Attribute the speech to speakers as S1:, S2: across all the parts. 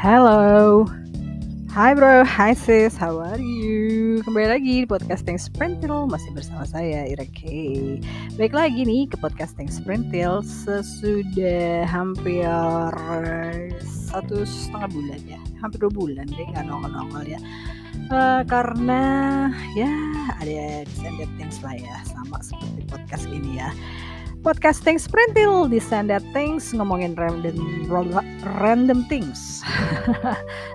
S1: Halo, hai bro, hai sis, how are you? Kembali lagi di podcasting Sprintil, masih bersama saya Ira K. Baik lagi nih ke podcasting Sprintil sesudah hampir 1,5 bulan ya, hampir 2 bulan deh nggak nongol-nongol ya. Karena ya ada descended things lah ya, sama seperti podcast ini ya. Podcasting Sprintil Descended Things, ngomongin random things.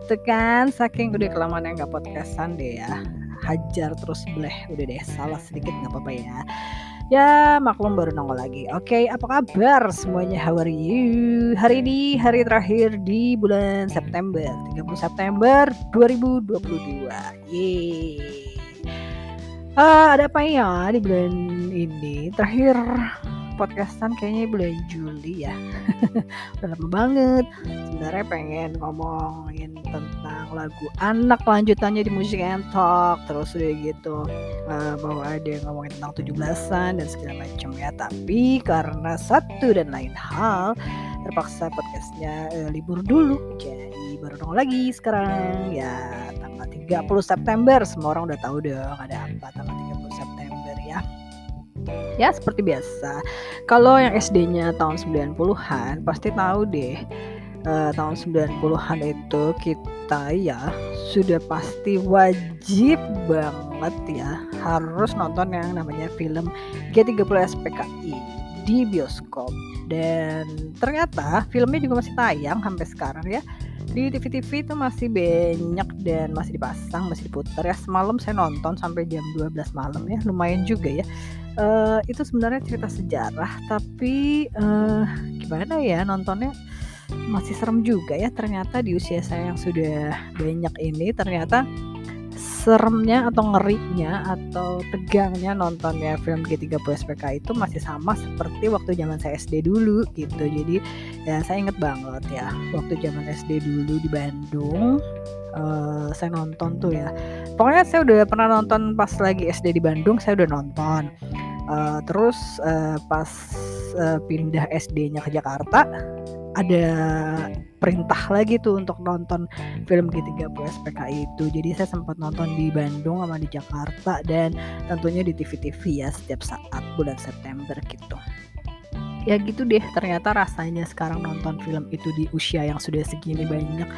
S1: Tuh kan, saking udah kelamaan nggak podcastan deh ya, hajar terus bleh, udah deh salah sedikit nggak apa-apa ya. Ya maklum baru nongol lagi. Oke, apa kabar semuanya? How are you? Hari ini hari terakhir di bulan September, 30 September 2022. Yeay. Ada apa ya di bulan ini? Terakhir podcastan kayaknya bulan Juli ya. Udah lama banget. Sebenarnya pengen ngomongin tentang lagu anak lanjutannya di Music and Talk. Terus udah gitu bahwa ada yang ngomongin tentang 17-an dan segala macam ya. Tapi karena satu dan lain hal terpaksa podcastnya libur dulu. Jadi baru nongol lagi sekarang ya, tanggal 30 September. Semua orang udah tahu dong ada apa tanggal 30 September ya. Ya seperti biasa, kalau yang SD-nya tahun 90-an pasti tahu deh. Tahun 90-an itu kita ya sudah pasti wajib banget ya harus nonton yang namanya film G30 SPKI di bioskop. Dan ternyata filmnya juga masih tayang sampai sekarang ya. Di TV-TV itu masih banyak dan masih dipasang, masih diputar ya. Semalam saya nonton sampai jam 12 malam ya, lumayan juga ya. Itu sebenarnya cerita sejarah, tapi gimana ya, nontonnya masih serem juga ya. Ternyata di usia saya yang sudah banyak ini, ternyata seremnya atau ngerinya atau tegangnya nontonnya film G30 SPK itu masih sama seperti waktu zaman saya SD dulu gitu. Jadi ya saya inget banget ya waktu zaman SD dulu di Bandung, saya nonton tuh ya. Pokoknya saya udah pernah nonton pas lagi SD di Bandung, saya udah nonton. Terus pas pindah SD-nya ke Jakarta, ada perintah lagi tuh untuk nonton film G30 SPKI itu. Jadi saya sempat nonton di Bandung sama di Jakarta dan tentunya di TV-TV ya setiap saat bulan September gitu. Ya gitu deh, ternyata rasanya sekarang nonton film itu di usia yang sudah segini banyak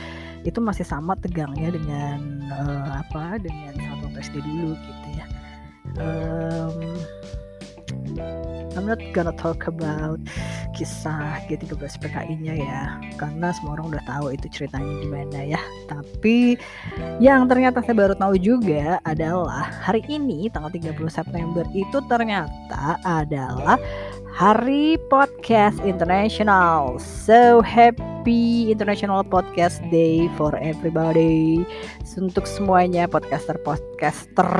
S1: itu masih sama tegangnya dengan dengan saat waktu SD dulu gitu ya. I'm not gonna talk about kisah G30 SPKI-nya ya, karena semua orang udah tahu itu ceritanya gimana ya. Tapi yang ternyata saya baru tahu juga adalah hari ini tanggal 30 September itu ternyata adalah Hari Podcast International. So happy International Podcast Day for everybody. Untuk semuanya podcaster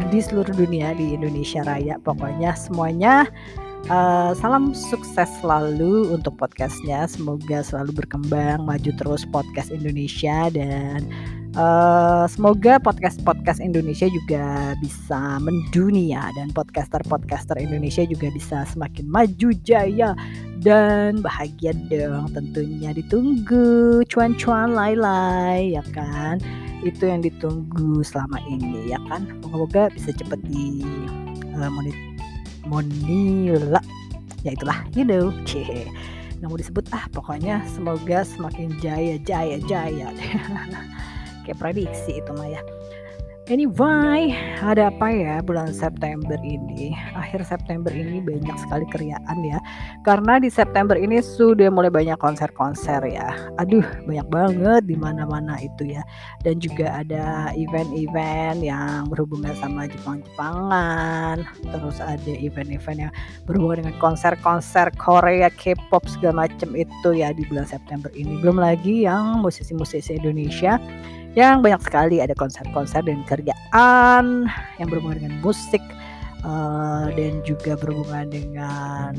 S1: di seluruh dunia, di Indonesia Raya, pokoknya semuanya salam sukses selalu untuk podcastnya. Semoga selalu berkembang, maju terus podcast Indonesia, dan semoga podcast Indonesia juga bisa mendunia dan podcaster Indonesia juga bisa semakin maju jaya dan bahagia dong. Tentunya ditunggu cuan-cuan lai-lai ya kan, itu yang ditunggu selama ini ya kan. Semoga bisa cepat di monila ya, itulah nggak mau disebut pokoknya semoga semakin jaya kayak prediksi itu mah ya. Anyway, ada apa ya bulan September ini? Akhir September ini banyak sekali keriaan ya. Karena di September ini sudah mulai banyak konser-konser ya. Aduh, banyak banget di mana-mana itu ya. Dan juga ada event-event yang berhubungan sama Jepang-Jepangan. Terus ada event-event yang berhubungan dengan konser-konser Korea, K-pop segala macam itu ya di bulan September ini. Belum lagi yang musisi-musisi Indonesia yang banyak sekali ada konser-konser dan kerjaan yang berhubungan dengan musik dan juga berhubungan dengan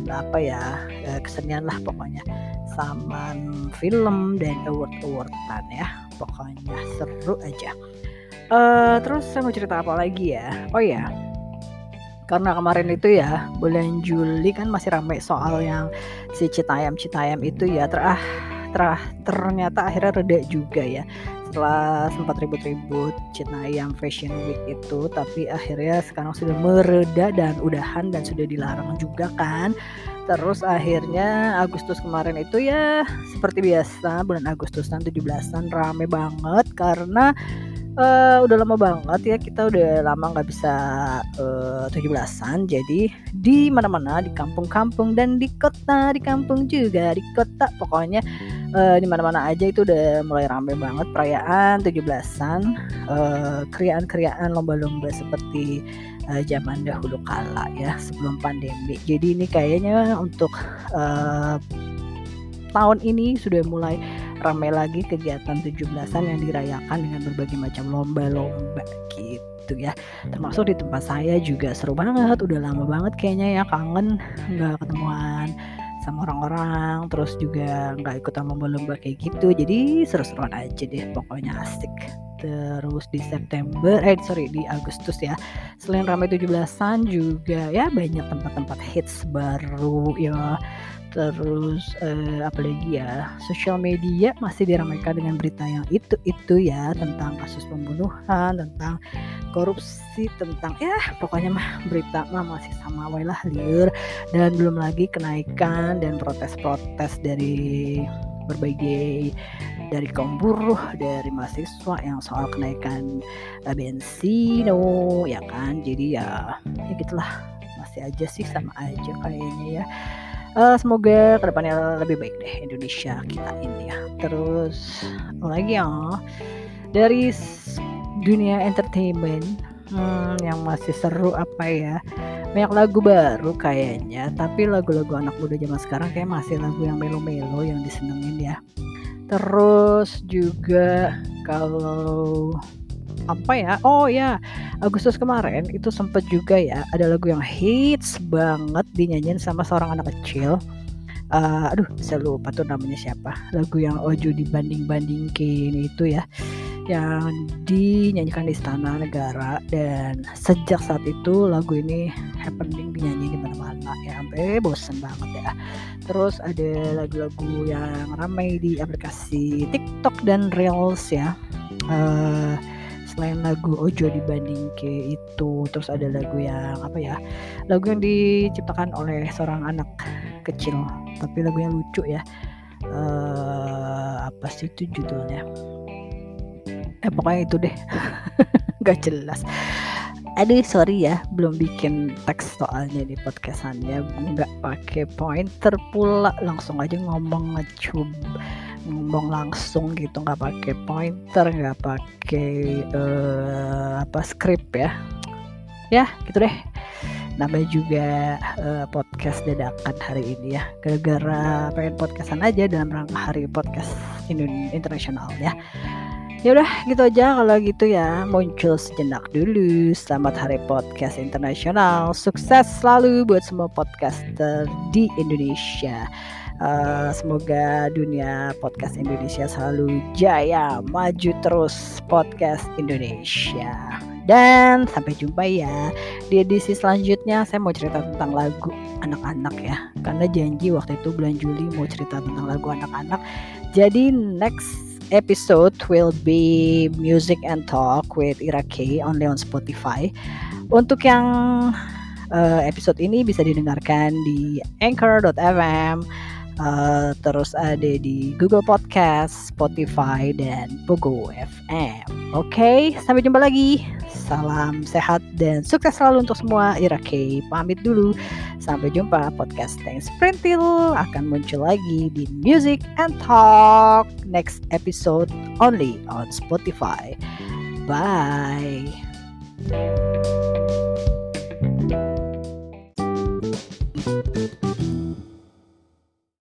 S1: kesenian lah pokoknya, sama film dan award-awardan ya, pokoknya seru aja. Terus saya mau cerita apa lagi ya? Oh ya, karena kemarin itu ya bulan Juli kan masih ramai soal yang si Citayam itu ya. ternyata akhirnya reda juga ya. Setelah sempat ribut-ribut Citayam Fashion Week itu, tapi akhirnya sekarang sudah mereda dan udahan dan sudah dilarang juga kan. Terus akhirnya Agustus kemarin itu ya seperti biasa, bulan Agustusan 17-an rame banget karena udah lama banget ya, kita udah lama nggak bisa 17-an. Jadi di mana-mana, di kampung-kampung dan di kota, di kampung juga, di kota, pokoknya di mana-mana aja itu udah mulai rame banget perayaan 17-an, kriaan-kriaan lomba-lomba seperti zaman dahulu kala ya, sebelum pandemi. Jadi ini kayaknya untuk tahun ini sudah mulai ramai lagi kegiatan 17-an yang dirayakan dengan berbagai macam lomba-lomba gitu ya. Termasuk di tempat saya juga seru banget, udah lama banget kayaknya ya, kangen nggak ketemuan sama orang-orang, terus juga nggak ikutan lomba-lomba kayak gitu. Jadi seru-seruan aja deh, pokoknya asik. Terus di di Agustus ya, selain ramai 17-an juga ya banyak tempat-tempat hits baru ya. Terus apalagi ya, sosial media masih diramaikan dengan berita yang itu ya, tentang kasus pembunuhan, tentang korupsi, tentang ya pokoknya mah berita mah masih sama wae lah liur. Dan belum lagi kenaikan dan protes-protes dari berbagai, dari kaum buruh, dari mahasiswa yang soal kenaikan bensin ya kan. Jadi ya gitulah, masih aja sih sama aja kayaknya ya. Semoga kedepannya lebih baik deh Indonesia kita ini ya. Terus lagi ya, dari dunia entertainment yang masih seru apa ya, banyak lagu baru kayaknya, tapi lagu-lagu anak muda zaman sekarang kayak masih lagu yang melo-melo yang disenengin ya. Terus juga kalau apa ya, oh ya, Agustus kemarin itu sempet juga ya ada lagu yang hits banget dinyanyiin sama seorang anak kecil. Aduh saya lupa tuh namanya siapa. Lagu yang Ojo dibanding-bandingkin itu ya, yang dinyanyikan di Istana Negara, dan sejak saat itu lagu ini happening dinyanyi di mana-mana ya, sampai bosen banget ya. Terus ada lagu-lagu yang ramai di aplikasi TikTok dan Reels ya. Selain lagu Ojo dibandingke itu, terus ada lagu yang apa ya, lagu yang diciptakan oleh seorang anak kecil tapi lagunya lucu ya. Apa sih itu judulnya, pokoknya itu deh. Gak jelas, aduh sorry ya, belum bikin teks soalnya di podcastannya, nggak pakai pointer pula, langsung aja ngomong langsung gitu, nggak pakai pointer, nggak pakai skrip ya gitu deh. Namanya juga podcast dadakan hari ini ya, gara-gara pengen podcastan aja dalam rangka hari podcast internasional ya. Ya udah gitu aja kalau gitu ya, muncul sejenak dulu. Selamat Hari Podcast Internasional, sukses selalu buat semua podcaster di Indonesia. Semoga dunia podcast Indonesia selalu jaya, maju terus podcast Indonesia. Dan sampai jumpa ya di edisi selanjutnya. Saya mau cerita tentang lagu anak-anak ya, karena janji waktu itu bulan Juli mau cerita tentang lagu anak-anak. Jadi next episode will be Music and Talk with Ira K only on Spotify. Untuk yang episode ini bisa didengarkan di Anchor.fm, terus ada di Google Podcast, Spotify, dan Pogo FM. Oke, sampai jumpa lagi. Salam sehat dan sukses selalu untuk semua. Ira K pamit dulu. Sampai jumpa. Podcast Thanks Printil akan muncul lagi di Music and Talk next episode only on Spotify. Bye.